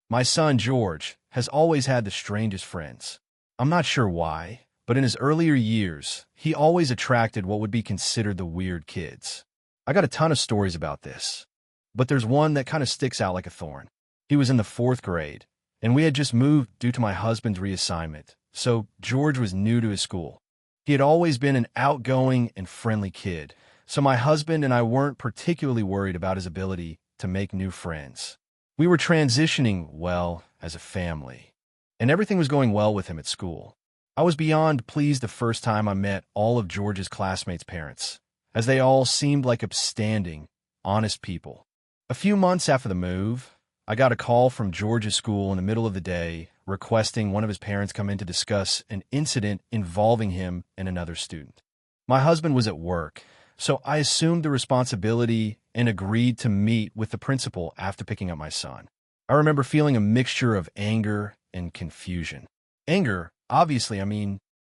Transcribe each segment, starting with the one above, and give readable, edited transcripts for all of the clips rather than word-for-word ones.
My son, George, has always had the strangest friends. I'm not sure why, but in his earlier years, he always attracted what would be considered the weird kids. I got a ton of stories about this, but there's one that kind of sticks out like a thorn. He was in the fourth grade, and we had just moved due to my husband's reassignment, so George was new to his school. He had always been an outgoing and friendly kid, so my husband and I weren't particularly worried about his ability to make new friends. We were transitioning well as a family, and everything was going well with him at school. I was beyond pleased the first time I met all of George's classmates' parents, as they all seemed like upstanding, honest people. A few months after the move, I got a call from George's school in the middle of the day requesting one of his parents come in to discuss an incident involving him and another student. My husband was at work, so I assumed the responsibility and agreed to meet with the principal after picking up my son. I remember feeling a mixture of anger and confusion. Anger, obviously,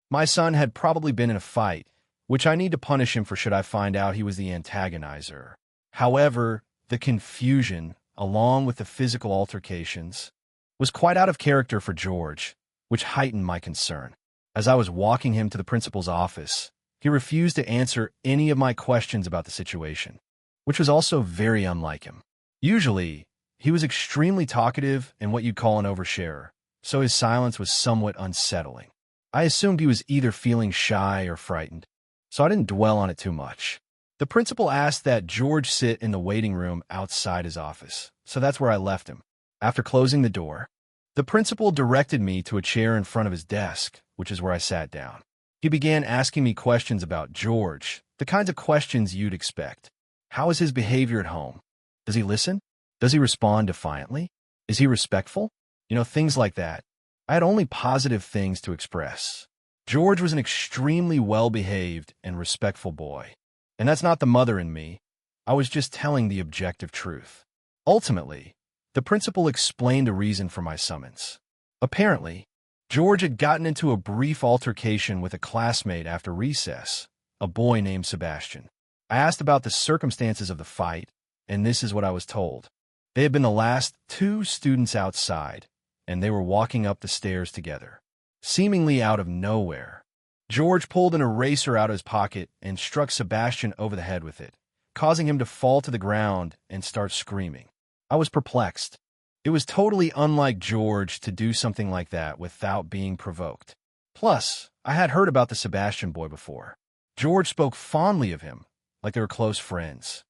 my son had probably been in a fight, which I need to punish him for should I find out he was the antagonizer. However, the confusion, along with the physical altercations, was quite out of character for George, which heightened my concern. As I was walking him to the principal's office, he refused to answer any of my questions about the situation, which was also very unlike him. Usually, he was extremely talkative and what you'd call an oversharer, so his silence was somewhat unsettling. I assumed he was either feeling shy or frightened, so I didn't dwell on it too much. The principal asked that George sit in the waiting room outside his office, so that's where I left him. After closing the door, the principal directed me to a chair in front of his desk, which is where I sat down. He began asking me questions about George, the kinds of questions you'd expect. How is his behavior at home? Does he listen? Does he respond defiantly? Is he respectful? Things like that. I had only positive things to express. George was an extremely well-behaved and respectful boy. And that's not the mother in me. I was just telling the objective truth. Ultimately, the principal explained the reason for my summons. Apparently, George had gotten into a brief altercation with a classmate after recess, a boy named Sebastian. I asked about the circumstances of the fight, and this is what I was told. They had been the last two students outside, and they were walking up the stairs together. Seemingly out of nowhere, George pulled an eraser out of his pocket and struck Sebastian over the head with it, causing him to fall to the ground and start screaming. I was perplexed. It was totally unlike George to do something like that without being provoked. Plus, I had heard about the Sebastian boy before. George spoke fondly of him, like they were close friends.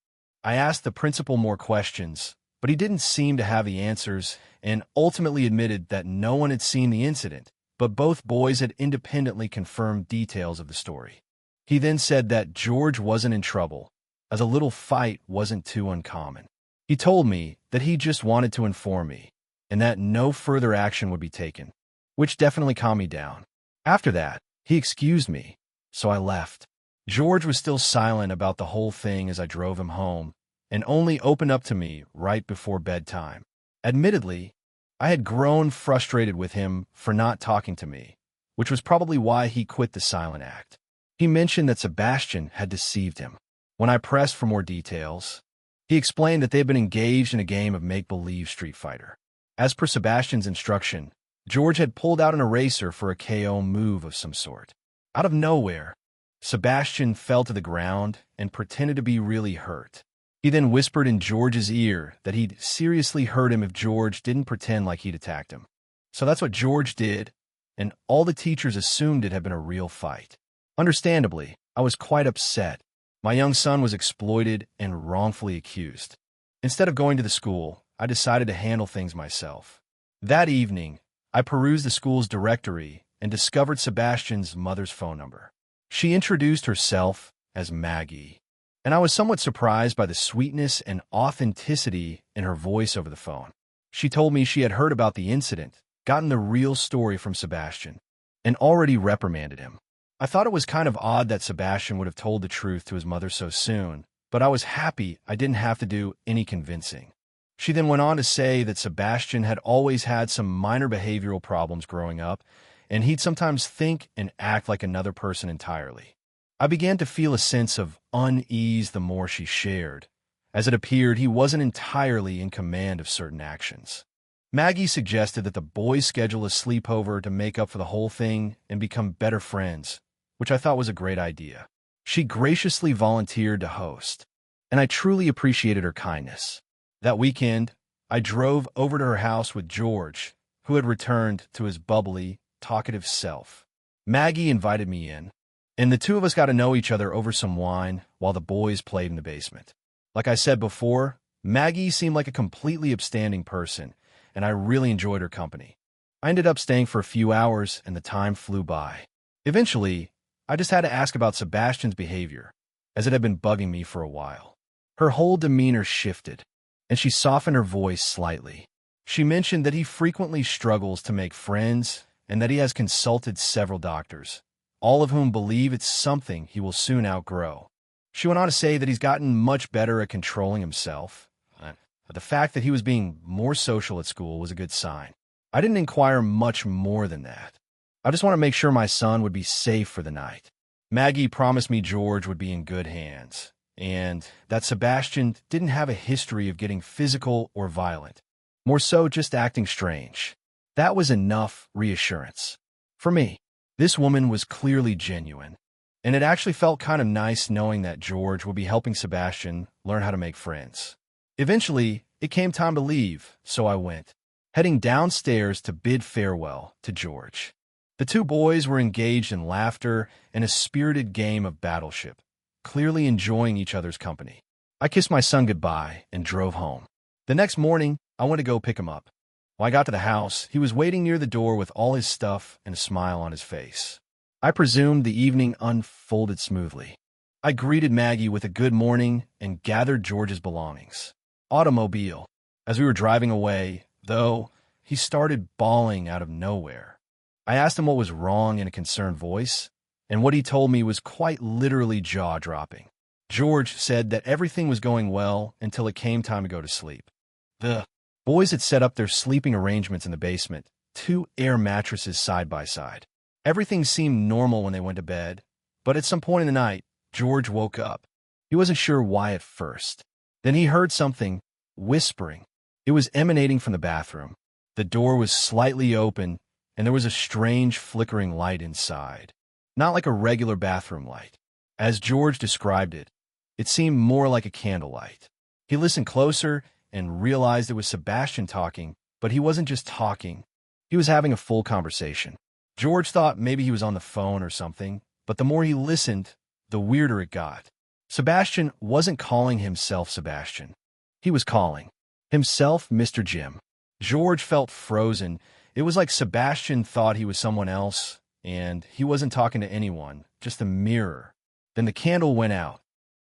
I asked the principal more questions, but he didn't seem to have the answers and ultimately admitted that no one had seen the incident, but both boys had independently confirmed details of the story. He then said that George wasn't in trouble, as a little fight wasn't too uncommon. He told me that he just wanted to inform me, and that no further action would be taken, which definitely calmed me down. After that, he excused me, so I left. George was still silent about the whole thing as I drove him home, and only opened up to me right before bedtime. Admittedly, I had grown frustrated with him for not talking to me, which was probably why he quit the silent act. He mentioned that Sebastian had deceived him. When I pressed for more details, he explained that they had been engaged in a game of make-believe Street Fighter. As per Sebastian's instruction, George had pulled out an eraser for a KO move of some sort. Out of nowhere, Sebastian fell to the ground and pretended to be really hurt. He then whispered in George's ear that he'd seriously hurt him if George didn't pretend like he'd attacked him. So that's what George did, and all the teachers assumed it had been a real fight. Understandably, I was quite upset. My young son was exploited and wrongfully accused. Instead of going to the school, I decided to handle things myself. That evening, I perused the school's directory and discovered Sebastian's mother's phone number. She introduced herself as Maggie, and I was somewhat surprised by the sweetness and authenticity in her voice over the phone. She told me she had heard about the incident, gotten the real story from Sebastian, and already reprimanded him. I thought it was kind of odd that Sebastian would have told the truth to his mother so soon, but I was happy I didn't have to do any convincing. She then went on to say that Sebastian had always had some minor behavioral problems growing up, and he'd sometimes think and act like another person entirely. I began to feel a sense of unease the more she shared, as it appeared he wasn't entirely in command of certain actions. Maggie suggested that the boys schedule a sleepover to make up for the whole thing and become better friends, which I thought was a great idea. She graciously volunteered to host, and I truly appreciated her kindness. That weekend, I drove over to her house with George, who had returned to his bubbly, talkative self. Maggie invited me in, and the two of us got to know each other over some wine while the boys played in the basement. Like I said before, Maggie seemed like a completely upstanding person, and I really enjoyed her company. I ended up staying for a few hours, and the time flew by. Eventually, I just had to ask about Sebastian's behavior, as it had been bugging me for a while. Her whole demeanor shifted, and she softened her voice slightly. She mentioned that he frequently struggles to make friends and that he has consulted several doctors, all of whom believe it's something he will soon outgrow. She went on to say that he's gotten much better at controlling himself. The fact that he was being more social at school was a good sign. I didn't inquire much more than that. I just want to make sure my son would be safe for the night. Maggie promised me George would be in good hands, and that Sebastian didn't have a history of getting physical or violent, more so just acting strange. That was enough reassurance. For me, this woman was clearly genuine, and it actually felt kind of nice knowing that George would be helping Sebastian learn how to make friends. Eventually, it came time to leave, so I went, heading downstairs to bid farewell to George. The two boys were engaged in laughter and a spirited game of Battleship, clearly enjoying each other's company. I kissed my son goodbye and drove home. The next morning, I went to go pick him up. When I got to the house, he was waiting near the door with all his stuff and a smile on his face. I presumed the evening unfolded smoothly. I greeted Maggie with a good morning and gathered George's belongings. Automobile. As we were driving away, though, he started bawling out of nowhere. I asked him what was wrong in a concerned voice, and what he told me was quite literally jaw-dropping. George said that everything was going well until it came time to go to sleep. The boys had set up their sleeping arrangements in the basement, 2 air mattresses side by side. Everything seemed normal when they went to bed, but at some point in the night, George woke up. He wasn't sure why at first. Then he heard something whispering. It was emanating from the bathroom. The door was slightly open, and there was a strange flickering light inside. Not like a regular bathroom light. As George described it, it seemed more like a candlelight. He listened closer and realized it was Sebastian talking, but he wasn't just talking. He was having a full conversation. George thought maybe he was on the phone or something, but the more he listened, the weirder it got. Sebastian wasn't calling himself Sebastian. He was calling himself Mr. Jim. George felt frozen. It was like Sebastian thought he was someone else, and he wasn't talking to anyone, just a mirror. Then the candle went out.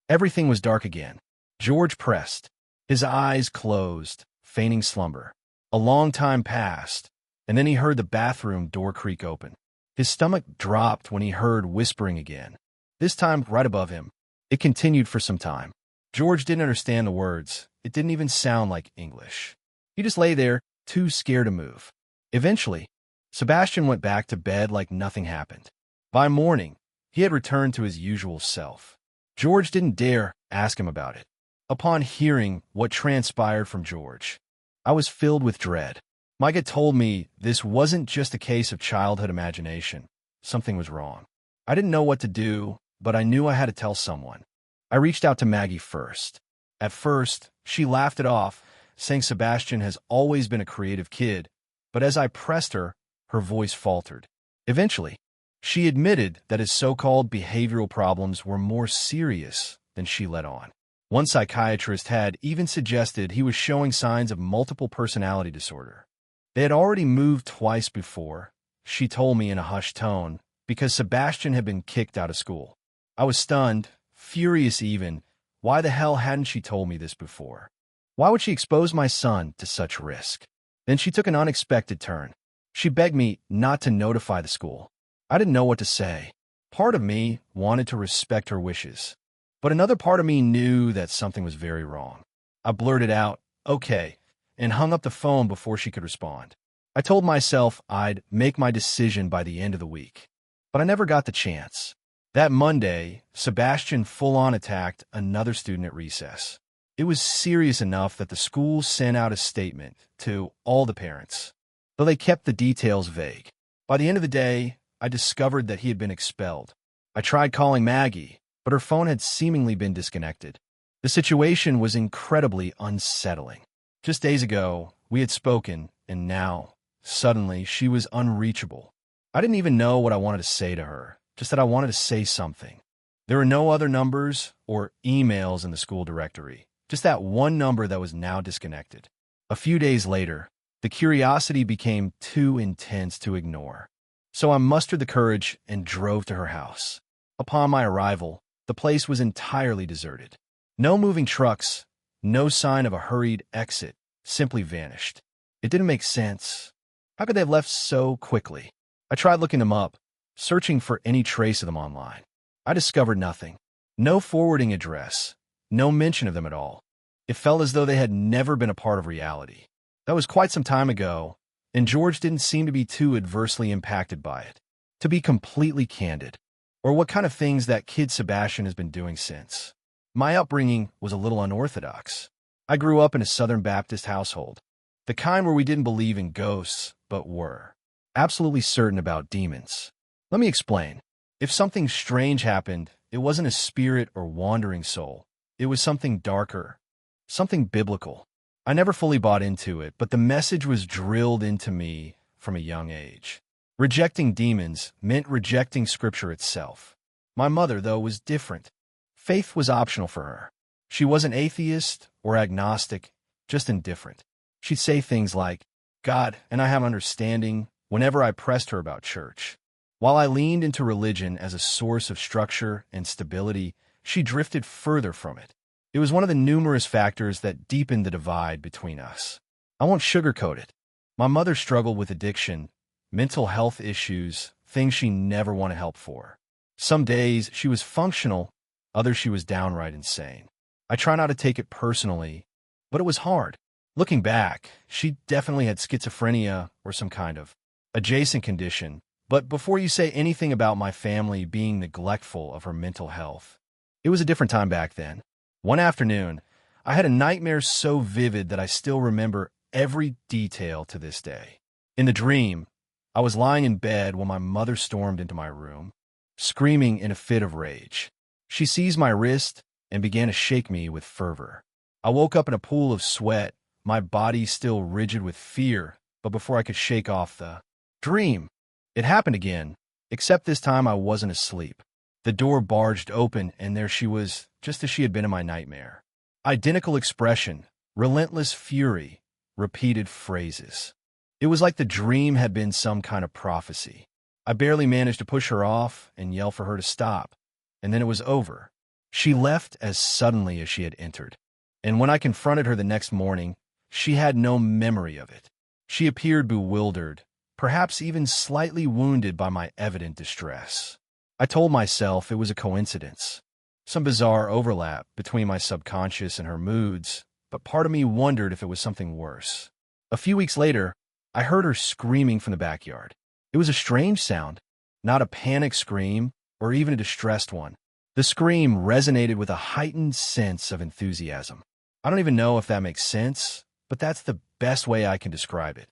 Everything was dark again. George pressed. His eyes closed, feigning slumber. A long time passed, and then he heard the bathroom door creak open. His stomach dropped when he heard whispering again, this time right above him. It continued for some time. George didn't understand the words. It didn't even sound like English. He just lay there, too scared to move. Eventually, Sebastian went back to bed like nothing happened. By morning, he had returned to his usual self. George didn't dare ask him about it. Upon hearing what transpired from George, I was filled with dread. Micah told me this wasn't just a case of childhood imagination. Something was wrong. I didn't know what to do, but I knew I had to tell someone. I reached out to Maggie first. At first, she laughed it off, saying Sebastian has always been a creative kid, but as I pressed her, her voice faltered. Eventually, she admitted that his so-called behavioral problems were more serious than she let on. One psychiatrist had even suggested he was showing signs of multiple personality disorder. They had already moved twice before, she told me in a hushed tone, because Sebastian had been kicked out of school. I was stunned, furious even. Why the hell hadn't she told me this before? Why would she expose my son to such risk? Then she took an unexpected turn. She begged me not to notify the school. I didn't know what to say. Part of me wanted to respect her wishes, but another part of me knew that something was very wrong. I blurted out, "Okay," and hung up the phone before she could respond. I told myself I'd make my decision by the end of the week, but I never got the chance. That Monday, Sebastian full-on attacked another student at recess. It was serious enough that the school sent out a statement to all the parents, though they kept the details vague. By the end of the day, I discovered that he had been expelled. I tried calling Maggie, but her phone had seemingly been disconnected. The situation was incredibly unsettling. Just days ago, we had spoken, and now, suddenly, she was unreachable. I didn't even know what I wanted to say to her, just that I wanted to say something. There were no other numbers or emails in the school directory, just that one number that was now disconnected. A few days later, the curiosity became too intense to ignore. So I mustered the courage and drove to her house. Upon my arrival, the place was entirely deserted. No moving trucks, no sign of a hurried exit, simply vanished. It didn't make sense. How could they have left so quickly? I tried looking them up, searching for any trace of them online. I discovered nothing. No forwarding address, no mention of them at all. It felt as though they had never been a part of reality. That was quite some time ago, and George didn't seem to be too adversely impacted by it. To be completely candid, or what kind of things that kid Sebastian has been doing since. My upbringing was a little unorthodox. I grew up in a Southern Baptist household, the kind where we didn't believe in ghosts, but were absolutely certain about demons. Let me explain. If something strange happened, it wasn't a spirit or wandering soul. It was something darker, something biblical. I never fully bought into it, but the message was drilled into me from a young age. Rejecting demons meant rejecting Scripture itself. My mother, though, was different. Faith was optional for her. She wasn't atheist or agnostic, just indifferent. She'd say things like, "God and I have understanding," whenever I pressed her about church. While I leaned into religion as a source of structure and stability, she drifted further from it. It was one of the numerous factors that deepened the divide between us. I won't sugarcoat it. My mother struggled with addiction, mental health issues, things she never wanted help for. Some days she was functional, others she was downright insane. I try not to take it personally, but it was hard. Looking back, she definitely had schizophrenia or some kind of adjacent condition. But before you say anything about my family being neglectful of her mental health, it was a different time back then. One afternoon, I had a nightmare so vivid that I still remember every detail to this day. In the dream, I was lying in bed when my mother stormed into my room, screaming in a fit of rage. She seized my wrist and began to shake me with fervor. I woke up in a pool of sweat, my body still rigid with fear, but before I could shake off the dream, it happened again, except this time I wasn't asleep. The door barged open, and there she was, just as she had been in my nightmare. Identical expression, relentless fury, repeated phrases. It was like the dream had been some kind of prophecy. I barely managed to push her off and yell for her to stop, and then it was over. She left as suddenly as she had entered, and when I confronted her the next morning, she had no memory of it. She appeared bewildered, perhaps even slightly wounded by my evident distress. I told myself it was a coincidence, some bizarre overlap between my subconscious and her moods, but part of me wondered if it was something worse. A few weeks later, I heard her screaming from the backyard. It was a strange sound, not a panic scream or even a distressed one. The scream resonated with a heightened sense of enthusiasm. I don't even know if that makes sense, but that's the best way I can describe it.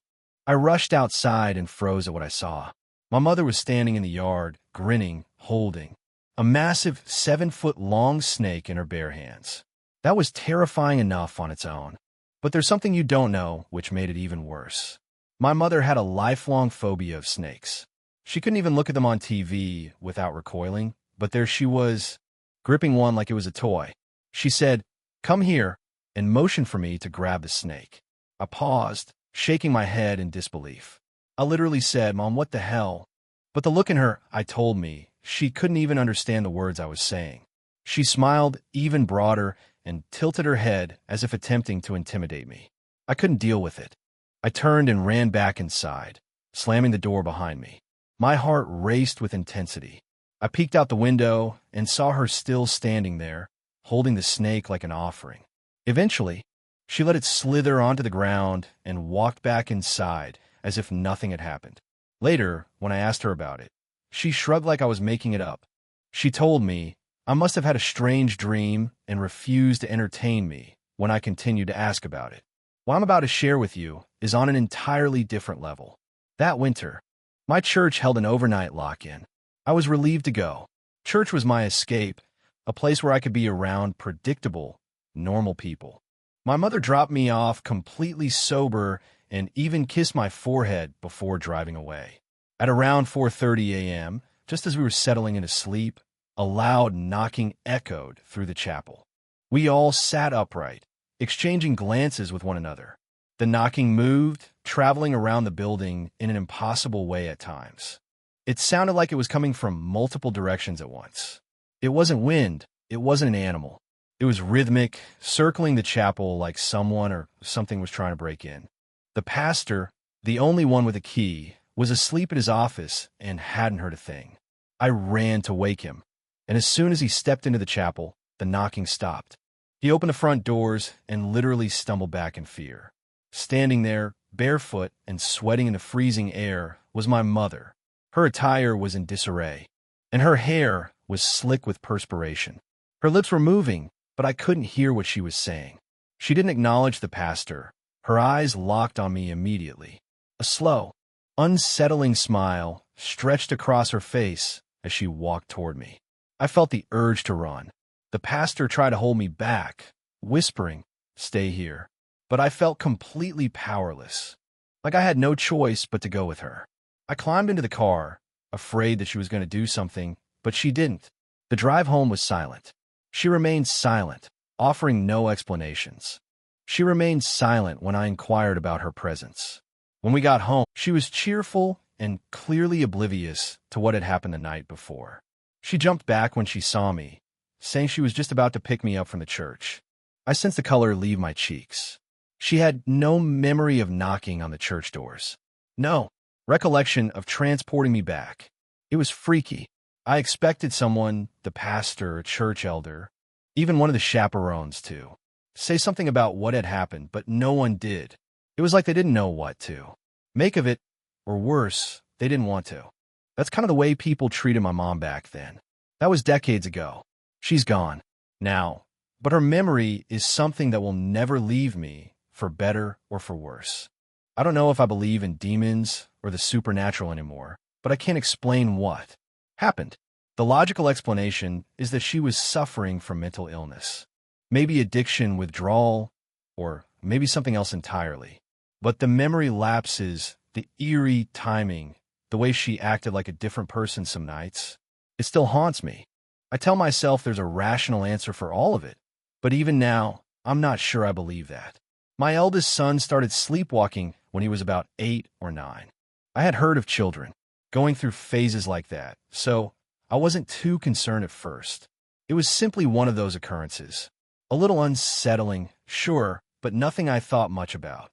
I rushed outside and froze at what I saw. My mother was standing in the yard, grinning, holding a massive 7-foot-long snake in her bare hands. That was terrifying enough on its own. But there's something you don't know, which made it even worse. My mother had a lifelong phobia of snakes. She couldn't even look at them on TV without recoiling, but there she was, gripping one like it was a toy. She said, "Come here," and motioned for me to grab the snake. I paused, shaking my head in disbelief. I literally said, "Mom, what the hell?" But the look in her eye told me she couldn't even understand the words I was saying. She smiled even broader and tilted her head as if attempting to intimidate me. I couldn't deal with it. I turned and ran back inside, slamming the door behind me. My heart raced with intensity. I peeked out the window and saw her still standing there, holding the snake like an offering. Eventually, she let it slither onto the ground and walked back inside as if nothing had happened. Later, when I asked her about it, she shrugged like I was making it up. She told me I must have had a strange dream and refused to entertain me, when I continued to ask about it. What I'm about to share with you is on an entirely different level. That winter, my church held an overnight lock-in. I was relieved to go. Church was my escape, a place where I could be around predictable, normal people. My mother dropped me off completely sober and even kissed my forehead before driving away. At around 4:30 a.m., just as we were settling into sleep, a loud knocking echoed through the chapel. We all sat upright, exchanging glances with one another. The knocking moved, traveling around the building in an impossible way at times. It sounded like it was coming from multiple directions at once. It wasn't wind, it wasn't an animal. It was rhythmic, circling the chapel like someone or something was trying to break in. The pastor, the only one with a key, was asleep in his office and hadn't heard a thing. I ran to wake him, and as soon as he stepped into the chapel, the knocking stopped. He opened the front doors and literally stumbled back in fear. Standing there, barefoot and sweating in the freezing air, was my mother. Her attire was in disarray, and her hair was slick with perspiration. Her lips were moving, but I couldn't hear what she was saying. She didn't acknowledge the pastor. Her eyes locked on me immediately. A slow, unsettling smile stretched across her face as she walked toward me. I felt the urge to run. The pastor tried to hold me back, whispering, "Stay here." But I felt completely powerless, like I had no choice but to go with her. I climbed into the car, afraid that she was going to do something, but she didn't. The drive home was silent. She remained silent, offering no explanations. She remained silent when I inquired about her presence. When we got home, she was cheerful and clearly oblivious to what had happened the night before. She jumped back when she saw me, saying she was just about to pick me up from the church. I sensed the color leave my cheeks. She had no memory of knocking on the church doors. No recollection of transporting me back. It was freaky. I expected someone, the pastor, a church elder, even one of the chaperones to say something about what had happened, but no one did. It was like they didn't know what to make of it, or worse, they didn't want to. That's kind of the way people treated my mom back then. That was decades ago. She's gone now, but her memory is something that will never leave me, for better or for worse. I don't know if I believe in demons or the supernatural anymore, but I can't explain what happened. The logical explanation is that she was suffering from mental illness. Maybe addiction, withdrawal, or maybe something else entirely. But the memory lapses, the eerie timing, the way she acted like a different person some nights, it still haunts me. I tell myself there's a rational answer for all of it, but even now, I'm not sure I believe that. My eldest son started sleepwalking when he was about 8 or 9. I had heard of children going through phases like that, so I wasn't too concerned at first. It was simply one of those occurrences. A little unsettling, sure, but nothing I thought much about.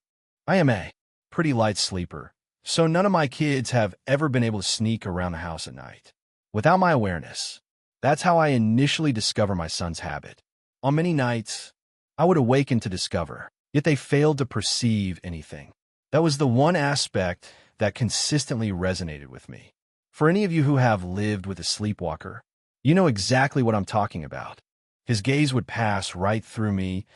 I am a pretty light sleeper, so none of my kids have ever been able to sneak around the house at night without my awareness. That's how I initially discovered my son's habit. On many nights, I would awaken to discover, yet they failed to perceive anything. That was the one aspect that consistently resonated with me. For any of you who have lived with a sleepwalker, you know exactly what I'm talking about. His gaze would pass right through me,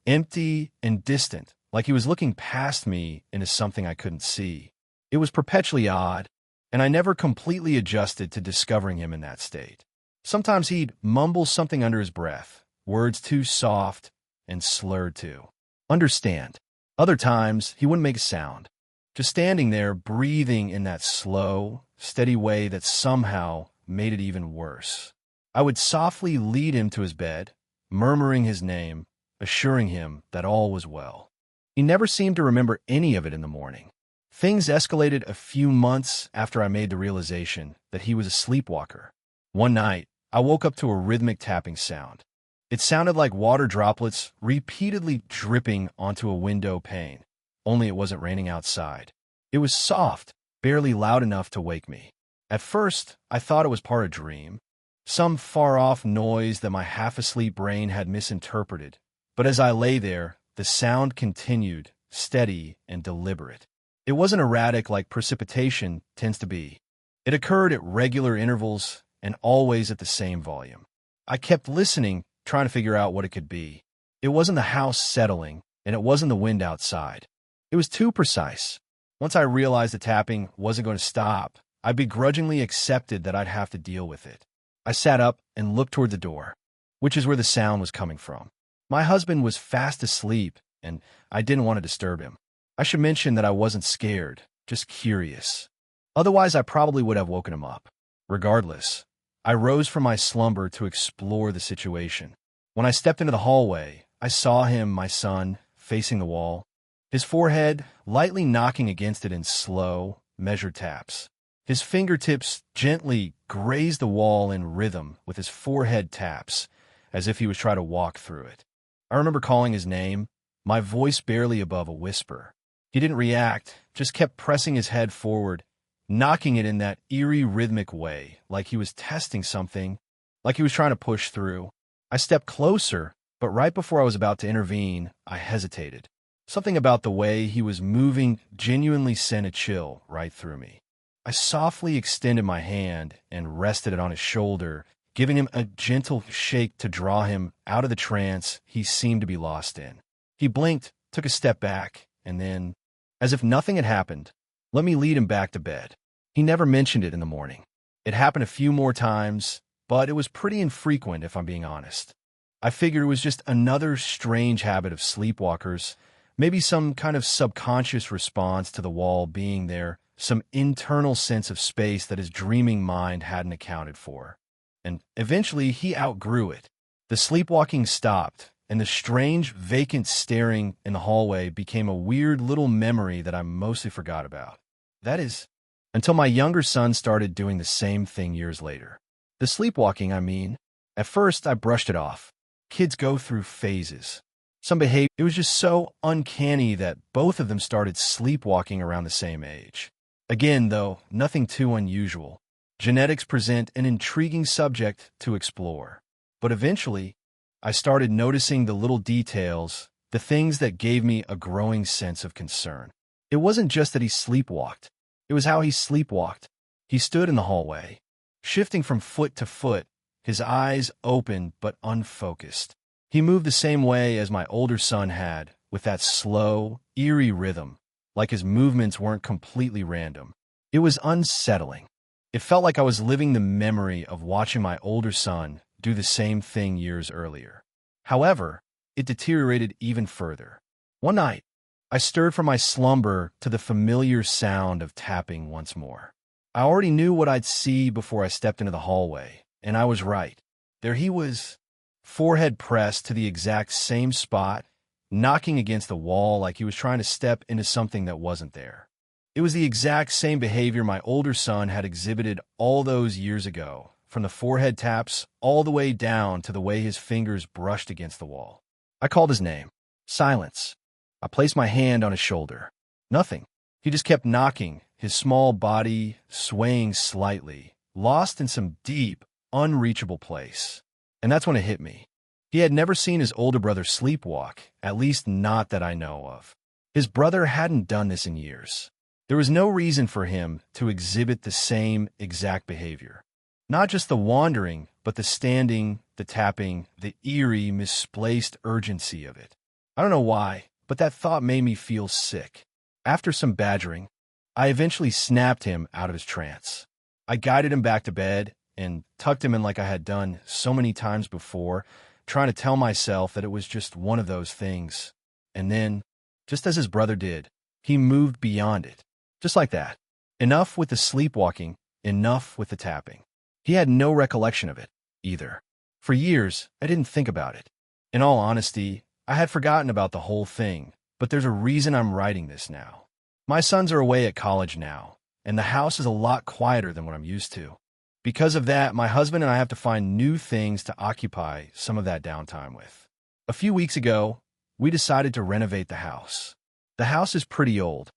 empty and distant, like he was looking past me into something I couldn't see. It was perpetually odd, and I never completely adjusted to discovering him in that state. Sometimes he'd mumble something under his breath, words too soft and slurred too. Understand. Other times, he wouldn't make a sound, just standing there breathing in that slow, steady way that somehow made it even worse. I would softly lead him to his bed, murmuring his name, assuring him that all was well. He never seemed to remember any of it in the morning. Things escalated a few months after I made the realization that he was a sleepwalker. One night, I woke up to a rhythmic tapping sound. It sounded like water droplets repeatedly dripping onto a window pane, only it wasn't raining outside. It was soft, barely loud enough to wake me. At first, I thought it was part of a dream, some far-off noise that my half-asleep brain had misinterpreted. But as I lay there, the sound continued, steady and deliberate. It wasn't erratic like precipitation tends to be. It occurred at regular intervals and always at the same volume. I kept listening, trying to figure out what it could be. It wasn't the house settling, and it wasn't the wind outside. It was too precise. Once I realized the tapping wasn't going to stop, I begrudgingly accepted that I'd have to deal with it. I sat up and looked toward the door, which is where the sound was coming from. My husband was fast asleep, and I didn't want to disturb him. I should mention that I wasn't scared, just curious. Otherwise, I probably would have woken him up. Regardless, I rose from my slumber to explore the situation. When I stepped into the hallway, I saw him, my son, facing the wall, his forehead lightly knocking against it in slow, measured taps. His fingertips gently grazed the wall in rhythm with his forehead taps, as if he was trying to walk through it. I remember calling his name, my voice barely above a whisper. He didn't react, just kept pressing his head forward, knocking it in that eerie rhythmic way, like he was testing something, like he was trying to push through. I stepped closer, but right before I was about to intervene, I hesitated. Something about the way he was moving genuinely sent a chill right through me. I softly extended my hand and rested it on his shoulder, giving him a gentle shake to draw him out of the trance he seemed to be lost in. He blinked, took a step back, and then, as if nothing had happened, let me lead him back to bed. He never mentioned it in the morning. It happened a few more times, but it was pretty infrequent if I'm being honest. I figured it was just another strange habit of sleepwalkers, maybe some kind of subconscious response to the wall being there, some internal sense of space that his dreaming mind hadn't accounted for. And eventually he outgrew it. The sleepwalking stopped, and the strange, vacant staring in the hallway became a weird little memory that I mostly forgot about. That is, until my younger son started doing the same thing years later. The sleepwalking, I mean. At first, I brushed it off. Kids go through phases. Some behavior, it was just so uncanny that both of them started sleepwalking around the same age. Again, though, nothing too unusual. Genetics present an intriguing subject to explore. But eventually, I started noticing the little details, the things that gave me a growing sense of concern. It wasn't just that he sleepwalked. It was how he sleepwalked. He stood in the hallway, shifting from foot to foot, his eyes open but unfocused. He moved the same way as my older son had, with that slow, eerie rhythm, like his movements weren't completely random. It was unsettling. It felt like I was living the memory of watching my older son do the same thing years earlier. However, it deteriorated even further. One night, I stirred from my slumber to the familiar sound of tapping once more. I already knew what I'd see before I stepped into the hallway, and I was right. There he was, forehead pressed to the exact same spot, knocking against the wall like he was trying to step into something that wasn't there. It was the exact same behavior my older son had exhibited all those years ago, from the forehead taps all the way down to the way his fingers brushed against the wall. I called his name. Silence. I placed my hand on his shoulder. Nothing. He just kept knocking, his small body swaying slightly, lost in some deep, unreachable place. And that's when it hit me. He had never seen his older brother sleepwalk, at least not that I know of. His brother hadn't done this in years. There was no reason for him to exhibit the same exact behavior. Not just the wandering, but the standing, the tapping, the eerie, misplaced urgency of it. I don't know why, but that thought made me feel sick. After some badgering, I eventually snapped him out of his trance. I guided him back to bed and tucked him in like I had done so many times before, trying to tell myself that it was just one of those things. And then, just as his brother did, he moved beyond it. Just like that. Enough with the sleepwalking, enough with the tapping. He had no recollection of it, either. For years, I didn't think about it. In all honesty, I had forgotten about the whole thing, but there's a reason I'm writing this now. My sons are away at college now, and the house is a lot quieter than what I'm used to. Because of that, my husband and I have to find new things to occupy some of that downtime with. A few weeks ago, we decided to renovate the house. The house is pretty old,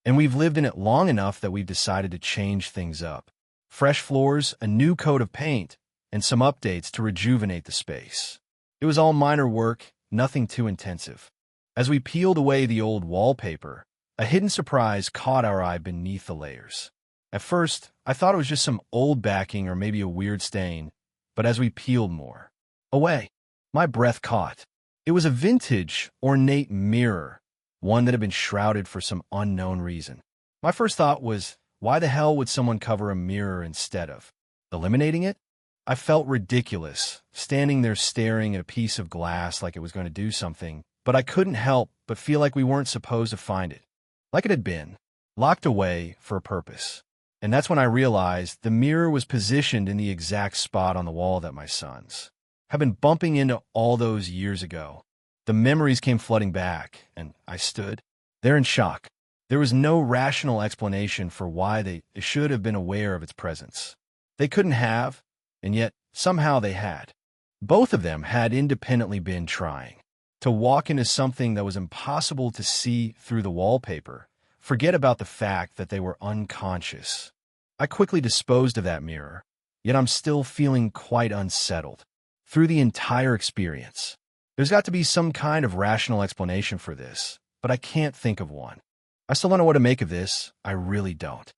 and we've lived in it long enough that we've decided to change things up. Fresh floors, a new coat of paint, and some updates to rejuvenate the space. It was all minor work, nothing too intensive. As we peeled away the old wallpaper, a hidden surprise caught our eye beneath the layers. At first, I thought it was just some old backing or maybe a weird stain, but as we peeled more away, my breath caught. It was a vintage, ornate mirror, one that had been shrouded for some unknown reason. My first thought was, why the hell would someone cover a mirror instead of eliminating it? I felt ridiculous, standing there staring at a piece of glass like it was going to do something, but I couldn't help but feel like we weren't supposed to find it. Like it had been, locked away for a purpose. And that's when I realized the mirror was positioned in the exact spot on the wall that my sons had been bumping into all those years ago. The memories came flooding back, and I stood there in shock. There was no rational explanation for why they should have been aware of its presence. They couldn't have, and yet somehow they had. Both of them had independently been trying to walk into something that was impossible to see through the wallpaper. Forget about the fact that they were unconscious. I quickly disposed of that mirror, yet I'm still feeling quite unsettled through the entire experience. There's got to be some kind of rational explanation for this, but I can't think of one. I still don't know what to make of this. I really don't.